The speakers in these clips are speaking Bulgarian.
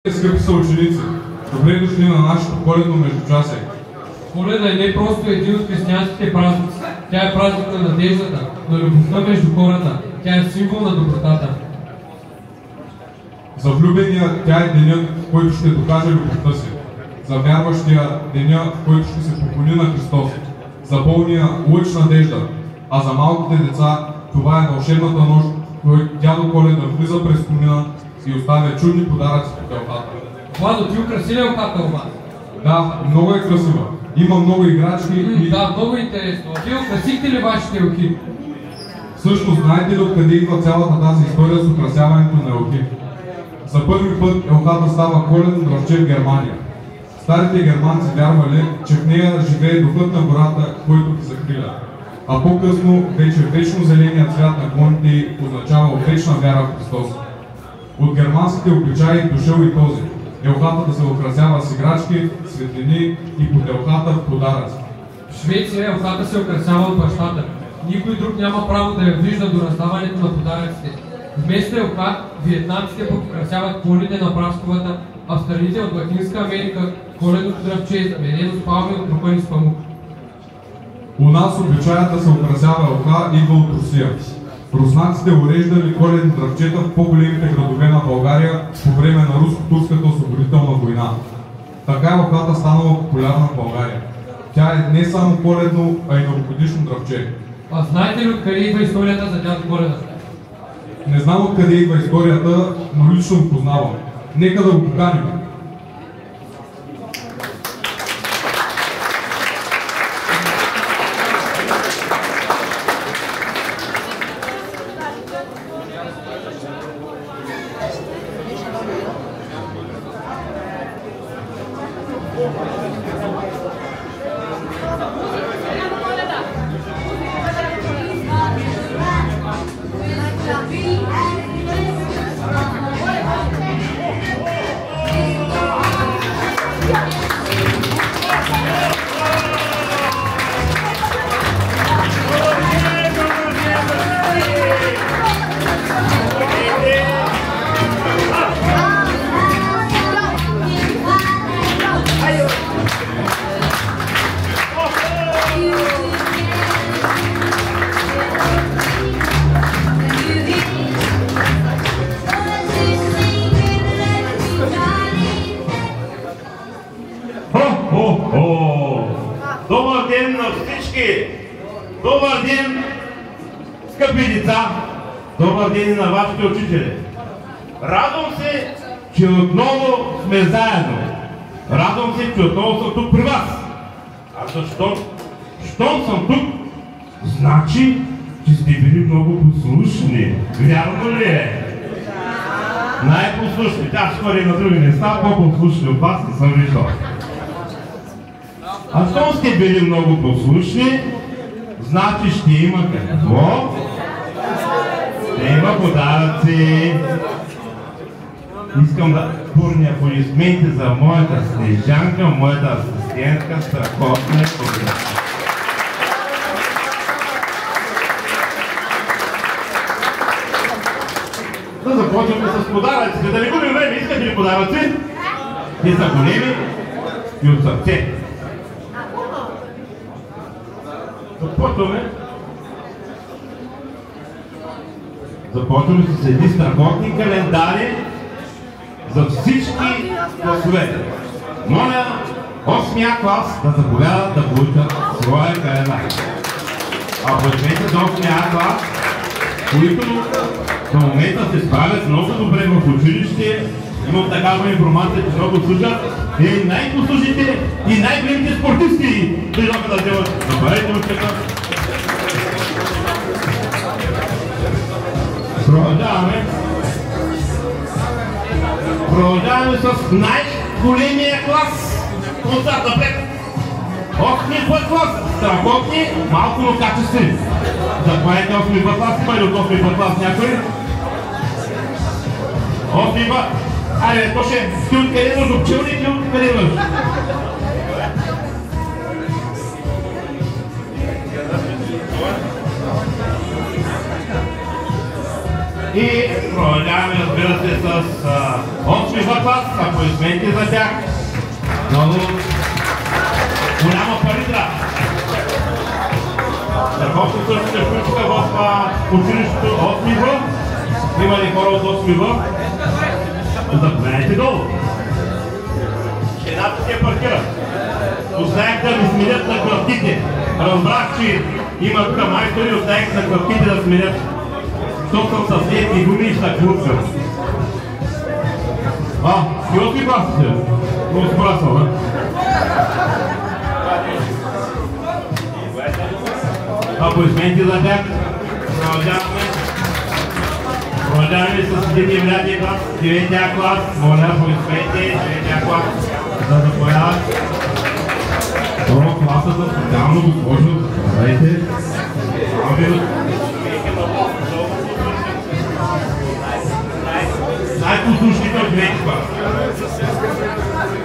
Скъпи съученици, добре дошли на нашето коледно междучасие. Коледа е не просто един от християнските празници. Тя е празник на надеждата, на любовта между хората. Тя е символ на добротата. За влюбения тя е денят, в който ще докаже любовта си. За вярващия деня, в който ще се поклони на Христос. За болния лъч надежда. А за малките деца това е вълшебната нощ, в която дядо Коледа влиза през комина и оставя чудни подаръци по телхата. Владо, ти украси ли елхата у вас? Да, много е красива. Има много играчки и... Да, много интересно. Вие украсихте ли вашите елхи? Всъщност, знаете ли откъде идва цялата тази история с украсяването на елхи? За първи път елхата става коледно дръвче в Германия. Старите германци вярвали, че в нея живее духът на гората, който ги закриля. А по-късно вече вечно зеленият цвят на клоните означава вечна вяра в Христос. От германските обичаи дошъл и този. Елхата да се украсява с играчки, светлини и под елхата в подаръци. В Швеция елхата се украсява от бащата. Никой друг няма право да я вижда до раздаването на подаръците. Вместо елха, виетнамците пък украсяват клоните на прасковата, а в страните от Латинска Америка коледното дръвче е заменено с палми от трупани с памук. У нас обичаят да се украсява елха идва от Русия. Руснаците уреждали коледни дръвчета в по-големите градове на България по време на руско-турската освободителна война. Така елхата станала популярна в България. Тя е не само коледно, а и новогодишно дръвче. А знаете ли откъде идва историята за дядо Коледа? Не знам откъде идва историята, но лично го познавам. Нека да го поканим. Добър ден на всички! Добър ден, скъпи деца! Добър ден и на вашите учители! Радвам се, че отново сме заедно. Радвам се, че отново съм тук при вас. А защо? Щом съм тук, значи, че сте били много послушни. Вярно ли е? Най-послушни. Тя ще ходи на други места, по-послушни от вас не съм виждал. А щом сте били много послушни, значи ще има какво? Ще има подаръци. Искам да бурни аплодисменти за моята Снежанка, моята асистентка, страхотна и победа. Да започваме с подаръците. Да не губим време, искате ли подаръци? Те са големи и от сърце. Започваме с едни страхотни календари за всички класове. Моля 8-я клас да заповядат да получат своя календар. Аплодисменти за 8-я клас, които до момента се справят много добре в училище. Имам такава информация, че много служат и най-послушните и най-големите спортисти дойдоха да вземат. Добавете учета. Продължаваме. Продължаваме с най-големия клас. Отзад напред. 8-ми път клас. Страхотни, малко, но качествени. Заповядайте 8-ми път клас. Има ли от 8-ми път клас някой? 8-ми път. Айде, Тоше, ти откъде имаш обчелник и откъде имаш? И продължаваме, разбира се, с 8-ми клас, аплодисменти за тях. Много голяма палитра. Страхотно също се включиха в училището 8-ми В. Има ли хора от 8-ми В? Заповядайте долу. Едната се паркира. Оставях да ми сменят на клавките. Разбрах, че има тук майстори, оставих на клавките да сменят. Защото съм със летни гуми и ще клубка. И 8-ми класите. Много спорасъл, да? Аплодисменти за тях. Продължаваме. Продължаваме с 9-ти клас, 9-тия клас. Моля, аплодисменти, 9-тия клас. Да заповядат. Второ класата, специално госпожо, заповядайте. Най-послушните от 9-ти клас.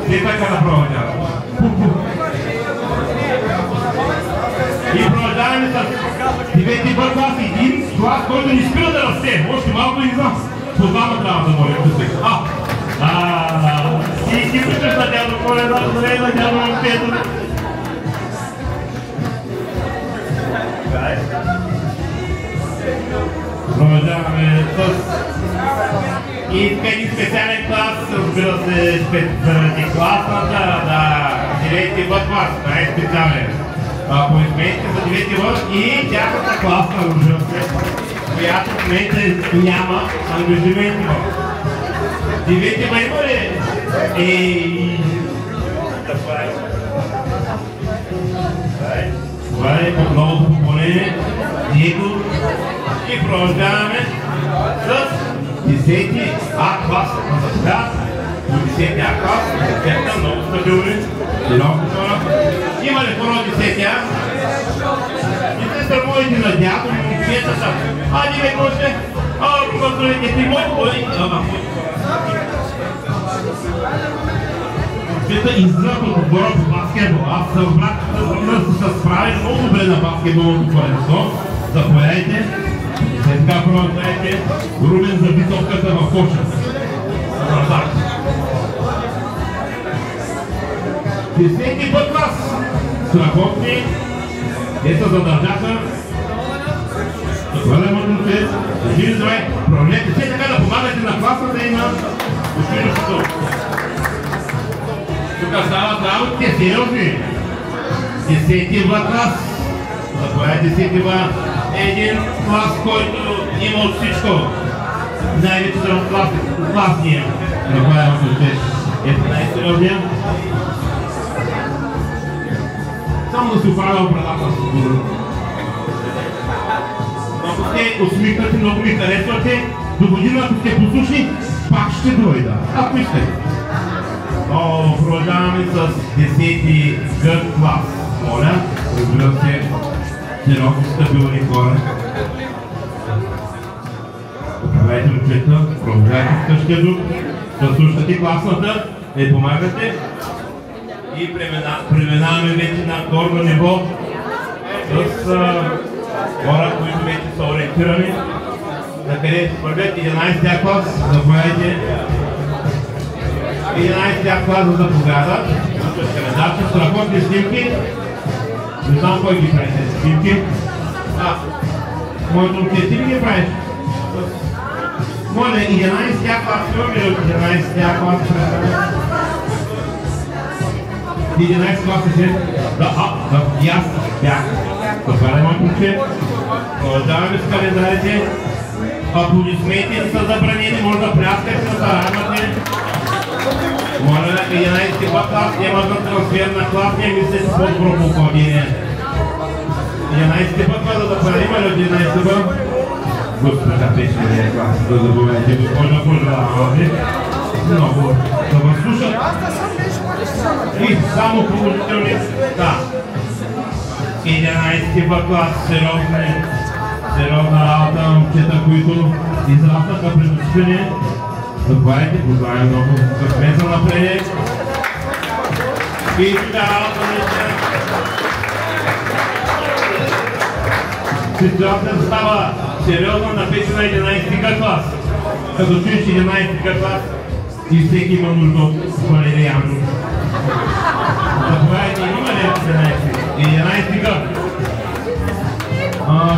Не така да продължаваме. И продължаваме с 9-ти Б клас, един клас, който ни спира да расте. Още малко и знам. По двама трябва да молим. И виждаш на дядо Коледа, здравей на дядо Петър. Продължаваме с един специален клас, разбира се, заради класната, да, 9-ти Б клас, най-специален. Аплодисменти за 9-ти В и тяхната класна, разбира се, която в момента няма ангажименти в. 9-ти Б има ли? Това е под новото попълнение. Диего. И продължаваме с 10-ти А клас. До 10-ти А клас. Децата много стабилни. Много хора. Има ли хора от 10-ти А? И се срамувайте на дядо и момчетата. Ади бе, може. Поздравите ти мой. Момчета излизат от отбора по баскетбол. Аз съм брат, да се справи много добре на баскетболното първенство. Заповядайте. След така продължайте. Румен за битовката в коша. Назад. 10-ти Б клас. Страхотни. Те се задържаха. Хваля мъжните. Живи здравей. Проявлете се така да помагате на класата и на училището. Тук стават работите сериозни. 10-ти Б клас. Заповядайте 10-ти Б. Един клас, който има от всичко. Най-вече класния. Заповядайте мъжните. Ето най-сериозния. Само да се оправя предателството. Много сте усмихнати, много ми харесвате. До година, ако сте послушни, пак ще дойда. Ако искате. Продължаваме с 10-ти Г клас. Моля, разбира се, сериозни стабилни хора. Управляйте момчета, продължавайте в същия дух. Слушате класната, не помагате. И преминаваме вече на горно ниво с хора, които вече са ориентирани. На къде се вървят 11-тия клас, заповядайте. 11-тия клас да заповядат. Календарче, страхотни снимки. Не знам кой ги прави тези снимки. Моето момче, ти ли ги правиш? Моля, 11-тия клас, имаме ли от 11-тия клас? 11 класа се. И аз бях. Това е моят момче. Продължаваме с календарите. Аплодисменти са забранени, може да пляскате, да зарадвате. Моля, 11 клас няма за трансфер на класния мисля с по-добро попълнение. 11 клас да заправим, или от 11 клас? Господа, пече клас, да забавяйте, госпожа пожелаваме. Много да въз слушат. И само положителни. Да. 11-ти Б клас, сериозна работа, момчета, които израснаха пред учителя. Заповядайте, поздравям много късмет за напред. И тук работа ситуацията става сериозна на 5 на 11-ти клас. като чуеш 11 клас и всеки има нужда от валериан. Заповядайте, има ли 11 клас?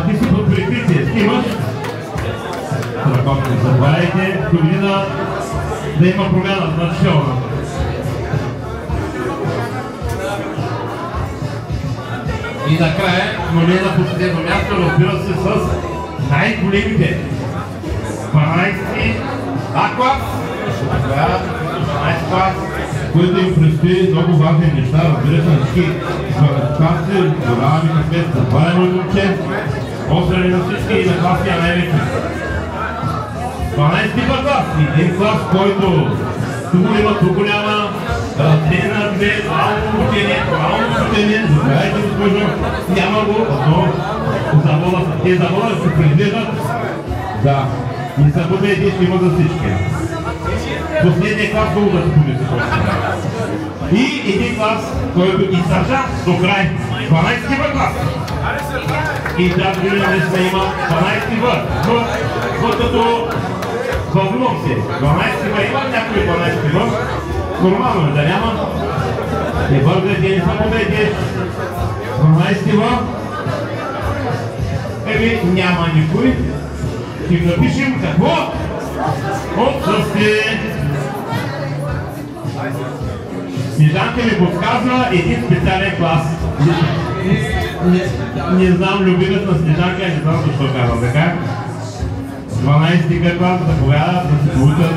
Ти си под прикритие, имаш? Страхотно, заповядайте, година да има промяна, значителна. И накрая, но не на последно място, разбира се, с най-големите 12 клас, 12 клас, които им предстои много важни неща, разбира се на всички квалификации, голяма ми късмет, запалено и момче, поздрави на всички и на класния най-вече. 12 клас, един клас, който тук има, тук няма, те на две, малко учение, заповядайте, госпожо, няма го, те завода се прегледат, да, не забудете, ще има за всички. Последния клас долу да се помисли. И един клас, който издържа до край, 12 клас. И тази година наистина има 12 В като вълнувам се, 12 има някой 12 нормално е да няма. Не бързайте, не самобейте. 12 няма никой. Ще напишем какво? Отсъствие. Снежанка ми подсказва един специален клас. Не знам любимец на Снежанка, не знам защо казвам така. 12 клас заповядат да се получат.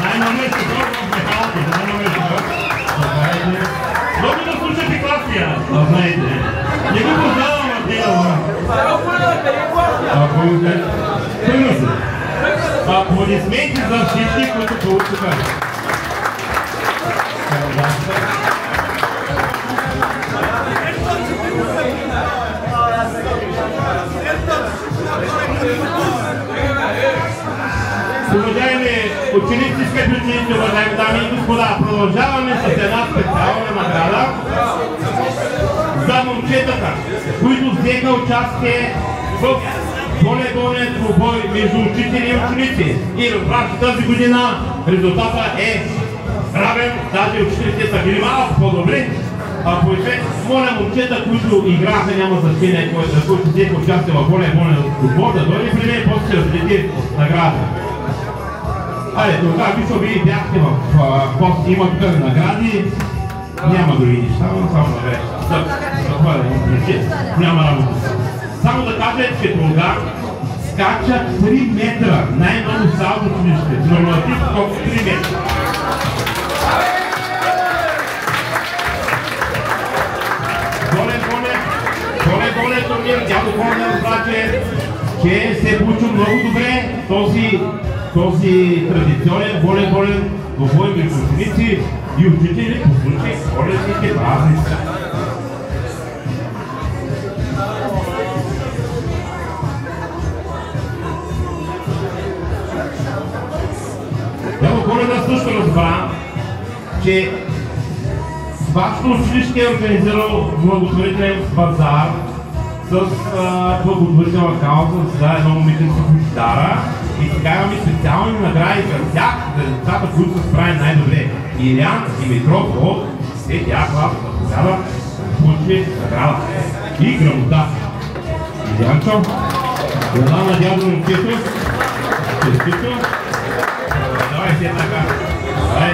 Най-номер се дълго в мехалата, най-номер се дълго. Много да слушате класия, знаете. Не го познавам от нея, Първо се. Аплодисменти за всички, които получиха. Уважаеми ученици, скъпи ученици, уважаеми дами и господа, продължаваме с една специална награда за момчетата, които взеха участие в волейболния двубой между учители и ученици. И разбрах, тази година резултата е равен, даже учителите са били малко по-добри. Моля момчета, които играха, няма значение, които взеха участие в волейболния двубой, да дойде при мен, после ще разделите награда. Айде, тогава мисля, вие бяхте в пост, има тук награди, няма други неща, но само награди. Няма работа. Само да кажа, че тогава скача 3 метра, най-много салто училище, норматив колко 3 метра. Горе турнир, дядо Коня разбраче, че се е получил много добре този традиционен волейболен двубой между ученици и учители по случай коледните празници. Дядо Коледа също разбра, че вашето училище е организирало благотворителен базар с благотворителна кауза за едно момиченце Дара. И сега имаме специални награди за тях, за децата, които се справят най-добре. Илян Димитров от 10-я клас да получи награда и грамота. Илянчо, една на дядо момчето, честито. Давай се така. Давай.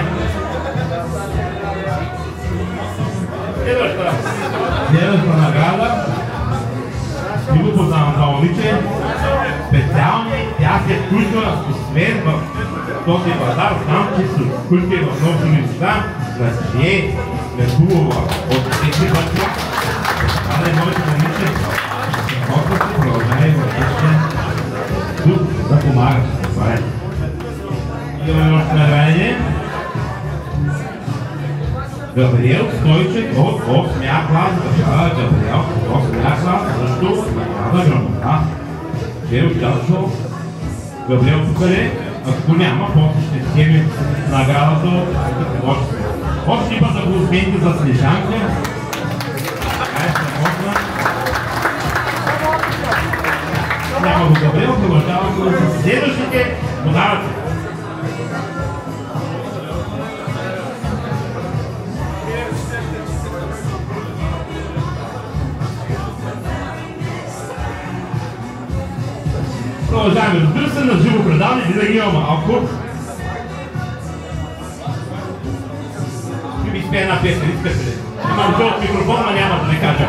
Следваща награда. Не го познавам това момиче. Специални, тя се включва освен в този базар, знам, че се включва в много места, да се хубава от тези пътя. Това е моето момиче. Може да се продължава и въобще тук да помага. Това е. Имаме още наградение. Габриел Стойчев от 8-я клас. Габриел от 8-я клас, също награда грамота. Че е участвал Габриел Покаре, ако няма, после ще схеми наградата от творчество. Още път аплодисменти за Снежанка. Така е страхотна. няма го Габриел, продължаваме с следващите подаръци. Продължаваме, разбира се, на живо предаване, винаги има малко. Ще ми изпее една песен, искате ли? Имам жълт микрофон, но няма да не кажа.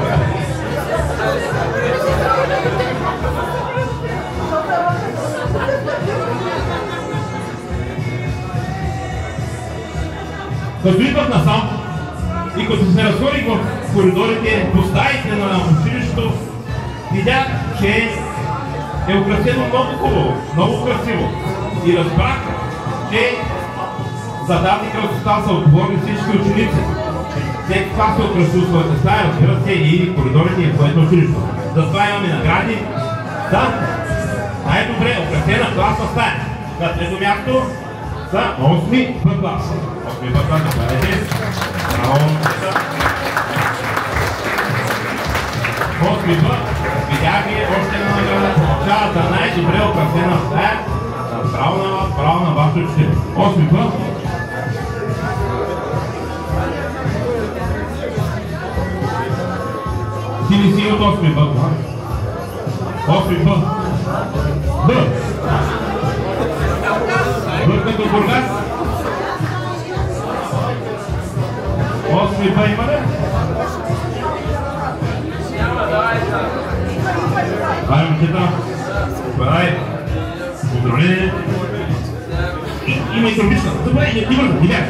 Като идват насам и като се разходих в коридорите, по стаите на училището, видях, че е украсено много хубаво, много красиво. И разбрах, че за тази красота са отговорни всички ученици. Всеки това се украсил своята стая, разбира се, и коридорите и своето училище. Затова имаме награди за най-добре украсена класна стая. На трето място за 8 Б клас. 8 Б клас, заповядайте. Браво, момчета. 8 Б. Видях ви още една награда, получава за най-добре украсена стая. Право на вас учители. 8 Б. Ти ли си от 8 Б? 8 Б. Б. Б като Бургас. 8 Б има ли? Давай, момчета. Давай. Поздравление. Има и трубичка. Добре, не бърза, не бях.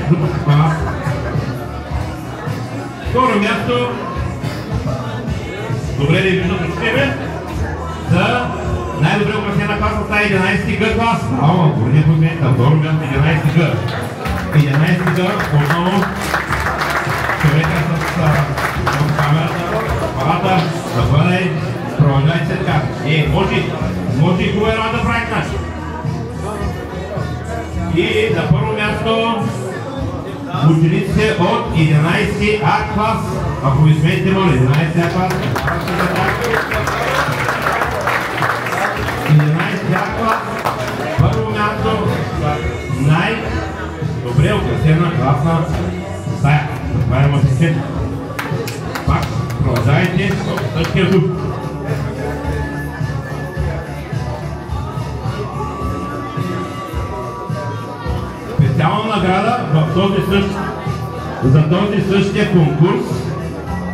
Второ място. Добре да виждат от тебе. За най-добре украсена класна стая 11 Г клас. Ама, горди позиция. Второ място 11 Г. 11 Г, отново човека с камерата, апарата, да бъде, продължайте се така. Може и хубава работа да правите наши. И на първо място учениците от 11 А клас. Аплодисменти, моля, 11 А клас. 11 А клас. Първо място най-добре украсена класна стая. Това е масицет. Пак продължайте в същия дух. Специална награда за този същия конкурс.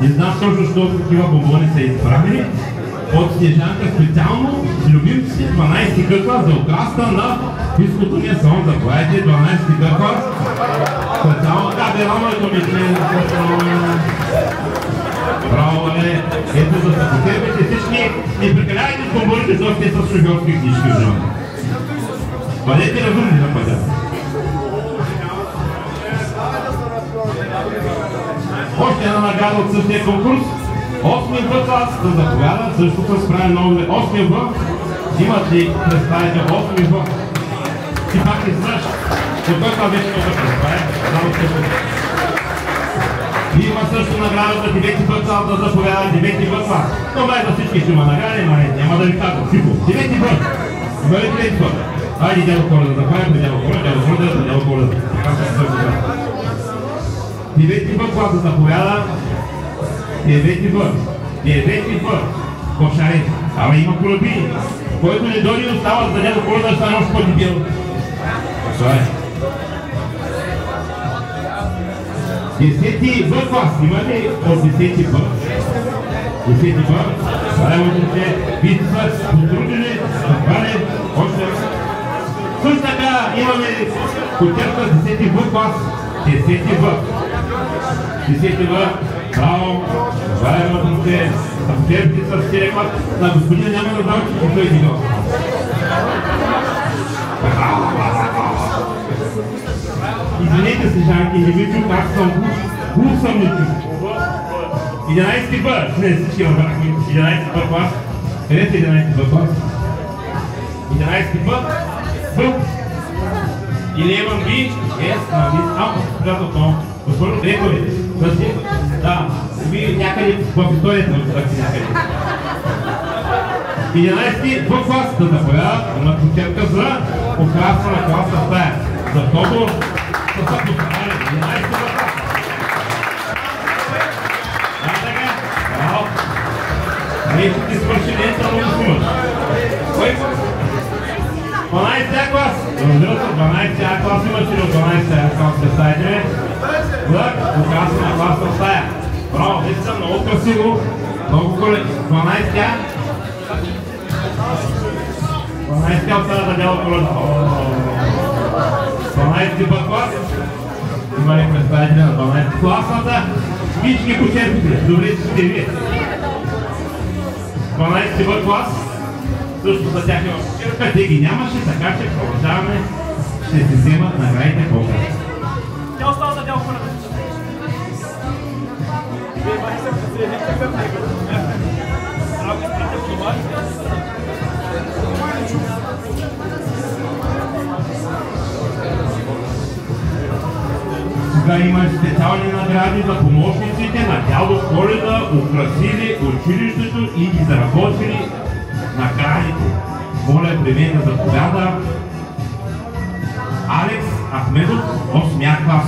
Не знам точно, защото такива бомбони са изправени. От Снежанка специално любимци 12 къкла за украста на физкултурния салон. Заповядайте 12 къкла. Специално така беламото ми член. Браво, бе! Ето за да потерпите всички. Не прекалявайте с бомбоните, защото те са шофьорски книжки в живота. Бъдете разумни на пътя. Още една награда от същия конкурс. 8 Б клас да заповяда, също се справя много добре. 8 Б, имат ли представител 8 Б? Ти пак не знаеш, от кой това вече много представя? Има също награда за 9 Б клас да заповяда, 9 Б клас. Но бай за всички ще има награди, няма да ви казвам. 9 Б. Има ли 9 Б? Айде, дядо Коледа, да правим дядо Коледа. 9 Б клас да заповяда. 9 Б. 9 Б. Кошари. Ама има кораби. Който не дойде и остава за дядо Коледа да стане още по-дебил. Това е. 10 Б клас. Има ли от 10 Б? 10 Б. Това е учените. Вие са потрудили. Това е още. Също така имаме концерта 10 Б клас. 10 Б. 10 Б. Браво! Това е въпросите. Съпотерите с стиле клас. На господина няма да знам, че той е дигал. Извинете се, Жанки, не ви чух, аз съм глух съм не чух. 11 Б. Не, всички разбрахме. 11 Б клас. Къде са 11 Б клас? 11 Б. Б. 11 B. Госпожо директоре, да, ви някъде в историята на някъде. 11 в клас да заповядат на почерка за покрасна на класна стая. Защото са поставили 11 в клас. Браво! Ами ще ти свърши ден, само да снимаш. Кой? 12 клас! Разбира се, 12 клас имаш ли от 12 клас, представите? Влък, покрасна на класна стая. Браво, наистина много красиво. Много колеги. 12-тя. 12-тя остана да дяла коледа. 12-ти път клас. Има ли представители на 12-ти класната? Всички почерпите. Добре сте вие. 12-ти път клас. Също за тях има почерпа. Те ги нямаше, така че продължаваме. Ще се вземат наградите по-късно. Тя остава за дял коледа. Сега има специални награди за помощниците на дядо Коледа, украсили училището и ги заработили наградите. Моля при мен да заповяда Алекс Ахмедов, 8-я клас,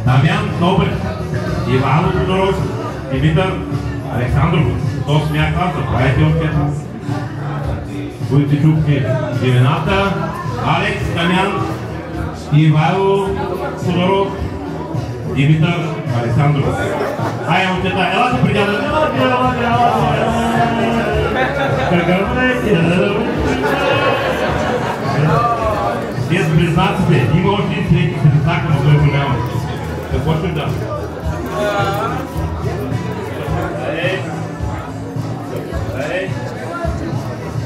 Дамян Добрев, Ивайло Тодоров, Димитър Александров, 8-я клас, заповядайте още. Които чухте имената: Алекс, Дамян, Ивайло Тодоров, Димитър Александров. Ай, момчета, елате при дядо. Тези близнаците, има още един трети близнак, но той го няма. Какво ще да?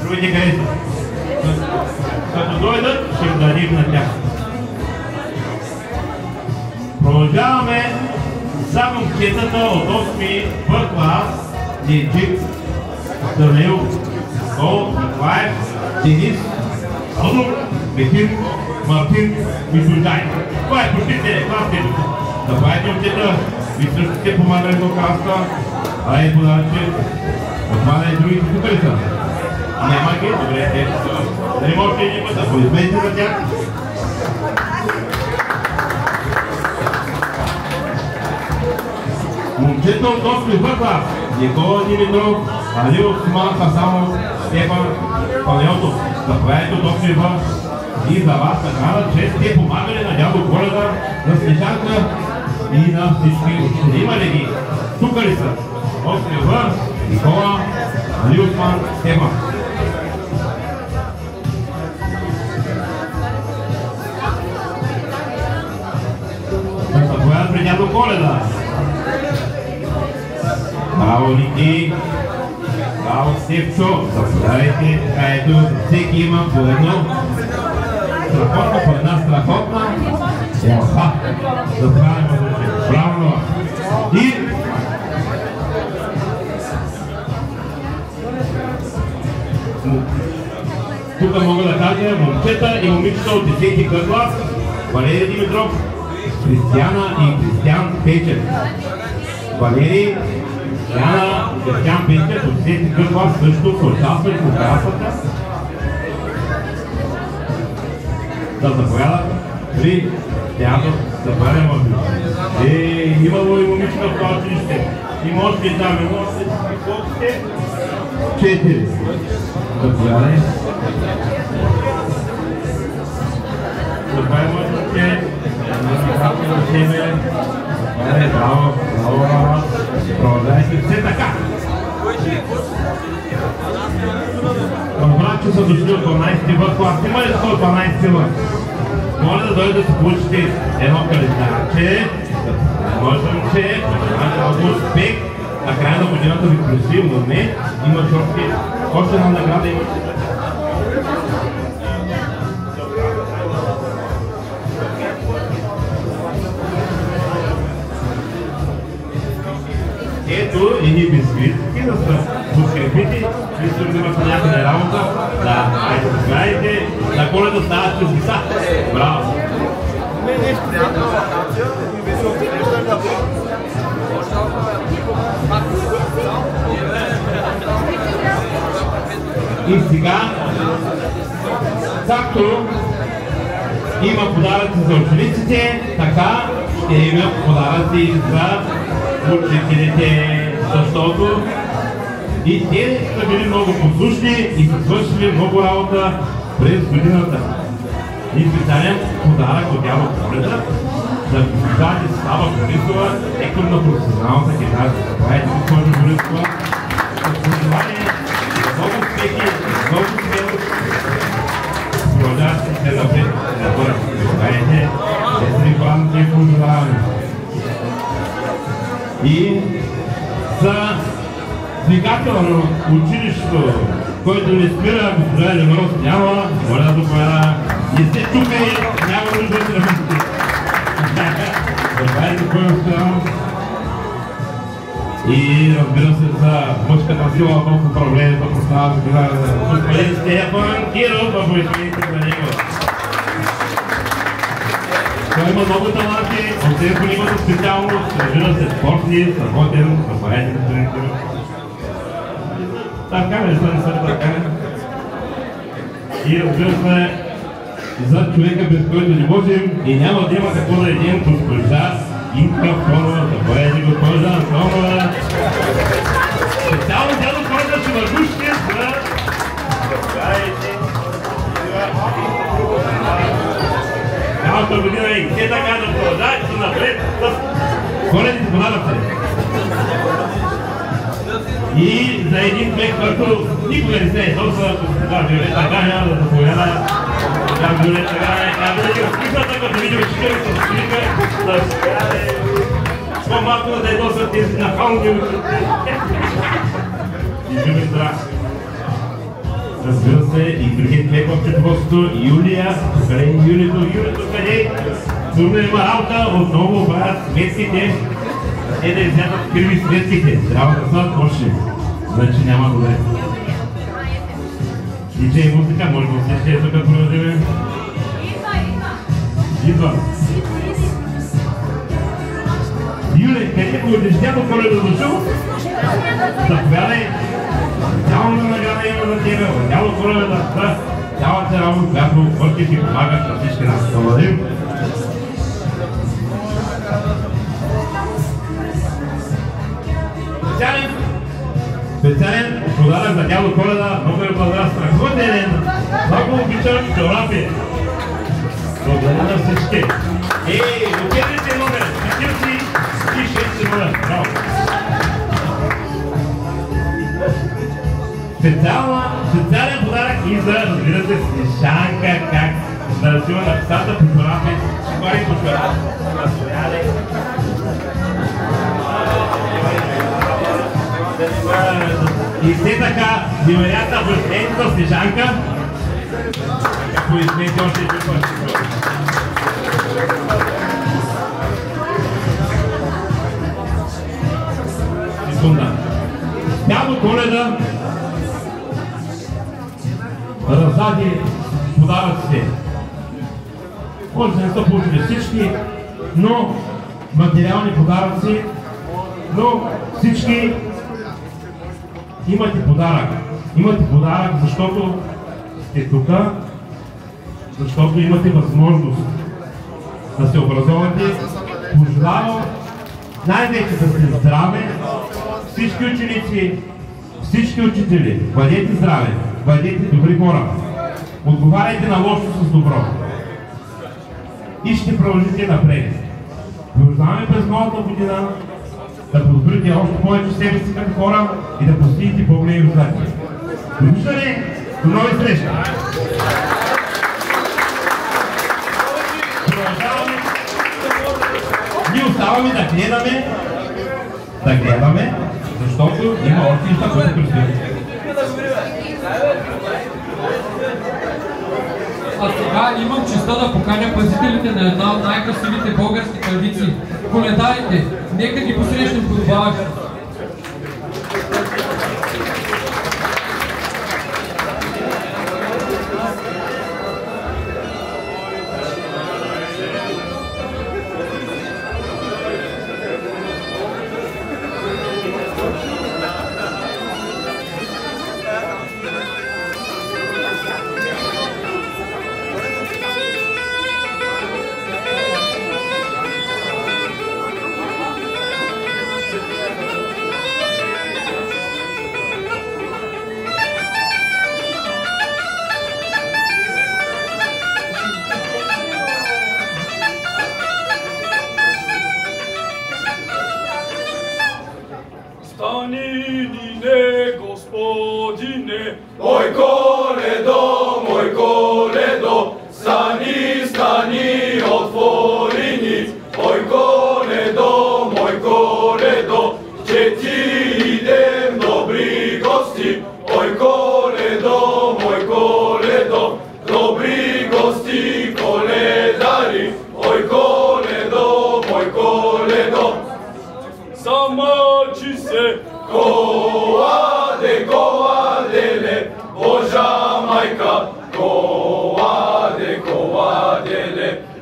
Другите къде са? Като дойдат, ще им дадим на тях. Продължаваме за момчетата от 8-ми В клас: Денчик, Данил, Никол, Николаев, Денис, Алдов, Мехин, Мартин и Жуджай. Това е почти класите. Заповядайте момчета, ви също сте помагали до класта. Ай, подаръче. Отмадай другите тук ли са? Няма ги? Добре, те са. Дали можете един път да поизмете за тях? Момчета от 8-ми В клас: Никола Димитров, Алил Симан Хасанов, Стефан Панайотов. Заповядайте от 8-ми В. И за вас награда, че сте помагали на дядо Коледа, на Снежанка и на всички учители. Има ли ги? Тук ли са? 8-ми В, Никола, Алил Симан, Стефан. Заповядат при дядо Коледа. Браво, Ники! Браво, Стефчо! Заповядайте, ето, всеки има по едно. Страхотна, по една страхотна. Елха! Заповядайте, браво! И... тук мога да кажа момчета и момичета от 10-ти клас: Валерий Димитров, Кристияна и Кристиян Печев. Валерий, Кристияна и Кристиян Печев от 10-ти клас също са участвали в класата. Да заповядат при театър. Заповядаме, може би. Имало и момичета в това училище. Има още и там, има още колко сте? 4. Заповядай. Заповядай, може да браво, браво, продължайте все така. Разбрах, че са дошли от 12-ти В клас. Има ли са от 12-ти В? Моля да дойде да си получите едно календарче, можем, че много успех. На края на годината ви предстои момент. Имаш още една награда. Ето едни бисквитки, да се подкрепите, ви се имате някъде работа. Да, айде, гледайте, на Коледа стават чудеса. Браво! И сега, както има подаръци за учениците, така ще има подаръци за учителите, защото и те са били много послушни и са свършили много работа през годината. И специален подарък от Дядо Коледа за госпожа Десислава Борисова, директор на професионалната гимназия. Заповядайте, госпожо Борисова, с пожелание много успехи, много смелост. Продължавате се напред, да бъдат. Заповядайте, тези празници пожелаваме. И за двигател на училището, който не спира госпожа Елеонора Стоянова, моля да заповяда. Не сте тук и няма нужда да работите. Заповядайте, госпожа Стоянова. И разбира се за мъжката сила в управлението простава за господин Стефан Киров, в поисканите за него. Той има много таланти, от тези имат специалност, разбира се, спортни, сработен, заповядайте, господин Киров. Така не са така. И разбира се, за човека, без който не можем и няма да има какво да едем, госпожа Инка Фонова, заповядайте, госпожа Антонова. Специално Дядо Коледа ще въргушите за... Цялата година и те така да продължавате се напред с коледните подаръци. И за един човек, който никога не се е досва, госпожа Виолета Ганя, да заповяда. Госпожа Виолета Ганя, да ги разписват, като видим учители с ученика, да спряде по-малко да е досва тези нахални учители. И живи здрав. Разбира се, и другият човек в четоводството, Юлия, къде е Юлито? Юлито къде? Трудно има работа, отново правят сметките. Те да изядат криви сметките. Трябва да са точни. Значи няма добре. И че е музика, може да се ще тук продължим. Идва. Юлия, къде ходиш? Дядо Коледа дошъл? Заповядай. Цялата награда има за тебе. Дядо Коледа да цялата работа, която вършиш и помагаш на всички нас. Благодарим. Специален подарък за Дядо Коледа, много ви благодаря, страхотен, много обичам чорапи. Благодаря на всички. Отидете номер, 46 номер, браво. Специален подарък и за, разбира се, Снежанка, как да взима на писата по чорапи, шикори по чорапи. И все така, невероятна възможност за Снежанка. Пояснете още един път. Секунда. Дядо Коледа раздаде подаръците. Може да не са получили всички, но материални подаръци, но всички имате подарък. Имате подарък, защото сте тук, защото имате възможност да се образовате. Пожелавам най-вече да сте здраве, всички ученици, всички учители. Бъдете здрави, бъдете добри хора. Отговаряйте на лошо с добро. И ще продължите напред. Продължаваме през новата година да подобрите още повече себе си като хора и да постигнете по-големи резултати. Довиждане, до нови срещи! Продължаваме. Ние оставаме да гледаме, защото има още неща, които предстоят. А сега имам честа да поканя пазителите на една от най-красивите български традиции – коледарите. Нека ги посрещнем подобаващо.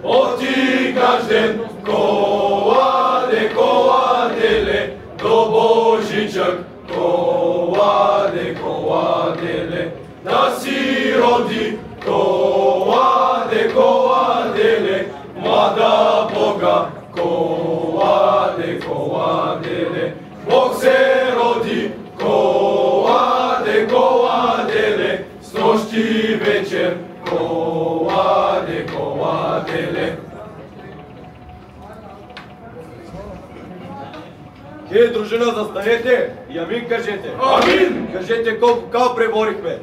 Оти кажден коваделе, до Божичък коваделе, да си роди коваделе, млада Бога коваделе, Бог се роди коваделе, с нощи вечер коваделе. Хей, дружина, застанете и амин кажете. Амин! Кажете колко кал преборихме,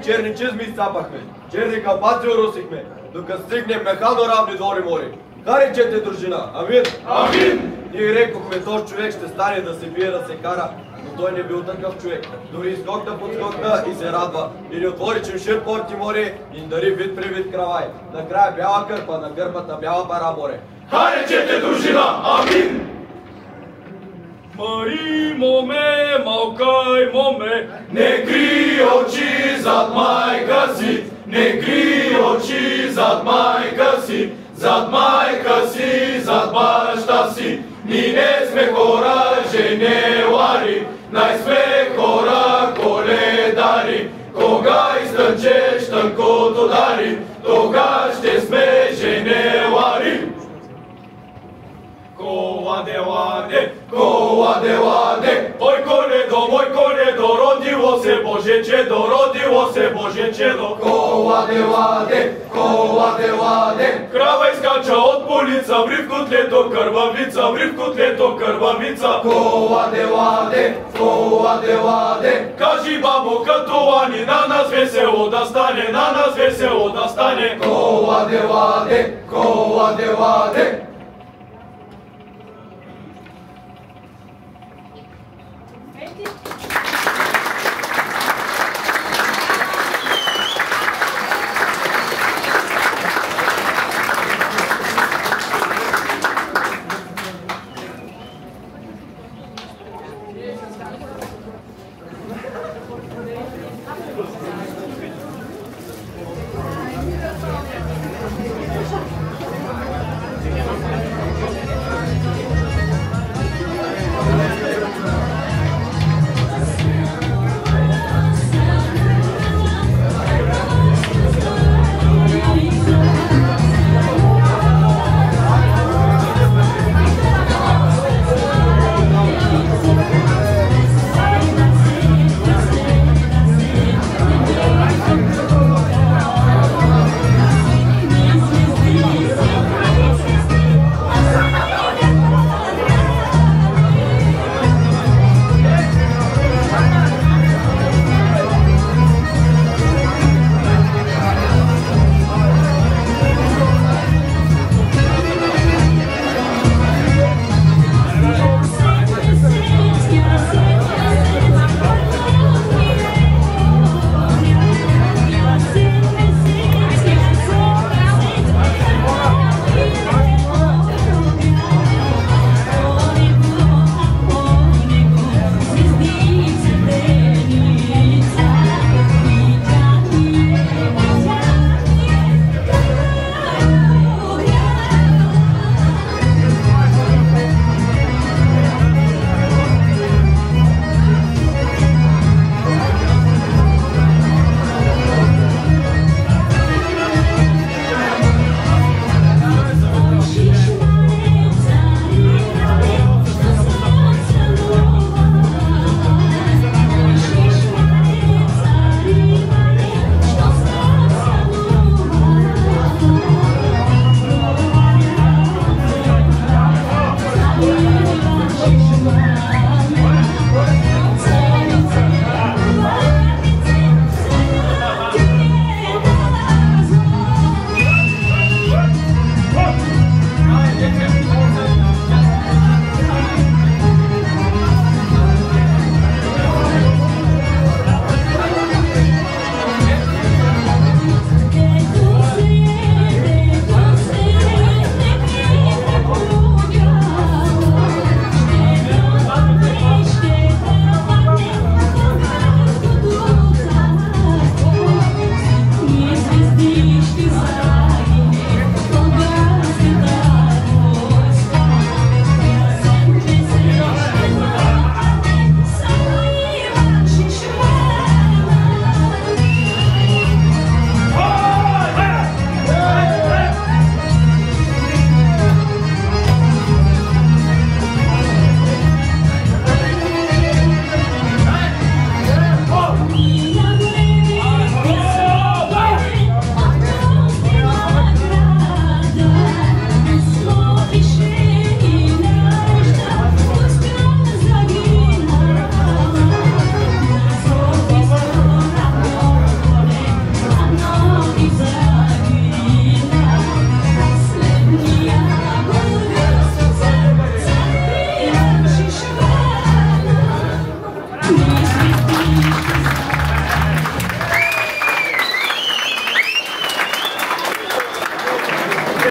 черни чизми изцапахме, черни калпаци орусихме, докато стигнем механо равни двори мори. Харечете, дружина, амин! Амин! Ние рекохме, този човек ще стане да се бие, да се кара, но той не бил такъв човек. Дори изскокна, подскокна и се радва. И ни отвори чемшир порти море и дари вид при вид кравай. Накрая бяла кърпа, на гърбата бяла бара море. Харечете, дружина, амин! Мари, моме, малкай, моме, Не крий очи зад майка си, не крий очи зад майка си, зад майка си, зад баща си. Ние не сме хора женелари, най сме хора коледари. Кога изтънчеш тънкото дари, тога ще сме женелари. Коладе, ой коледо, родило се Божечедо. Коладе, крава изкача от полица, ври в котлето кървавица. Коладе, кажи бабо като лани, на нас весело да стане, Коладе,